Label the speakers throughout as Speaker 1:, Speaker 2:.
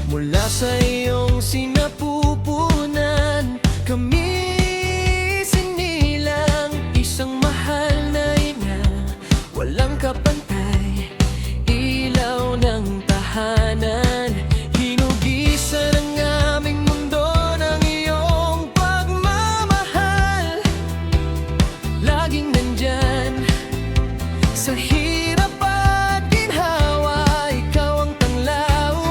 Speaker 1: Mula sa iyong sinapupunan, kami sinilang isang mahal na ina. Walang kapantay, ilaw ng tahanan. Hinugisan ang aming mundo ng iyong pagmamahal. Laging nandyan sa hirap at ginhawa, ikaw ang tanglaw.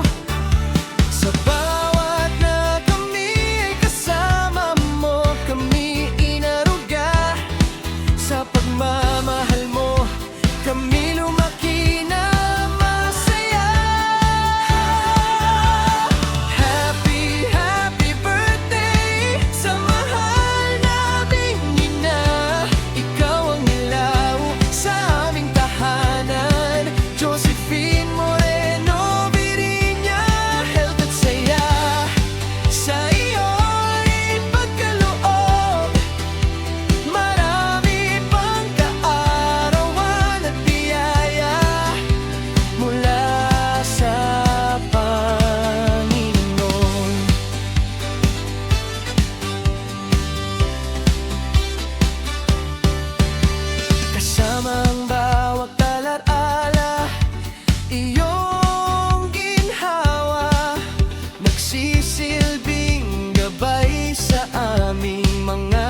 Speaker 1: Sa bawat na kami ay kasama mo, kami inaruga. Sa pagmamahal mo, kami lumaki na masaya. Happy, happy birthday sa mahal naming ina. Ikaw ang ilaw sa aming tahanan. Josephine Moreno Viriña, health at saya sa iyo'y pagkaloob. Marami pang kaarawan at biyaya mula sa Panginoon. Kasama ang bawat alaala, iyong ginhawa, nagsisilbing gabay sa aming mga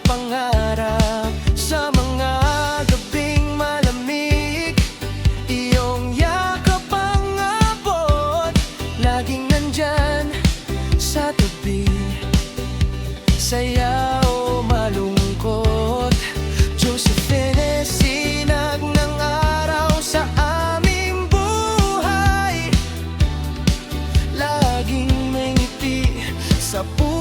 Speaker 1: pangarap. Sa mga gabing malamig, iyong yakap ang abot. Laging nandyan sa tabi, saya o malungkot. Josephine, sinag ng araw sa aming buhay. Laging may ngiti sa puso.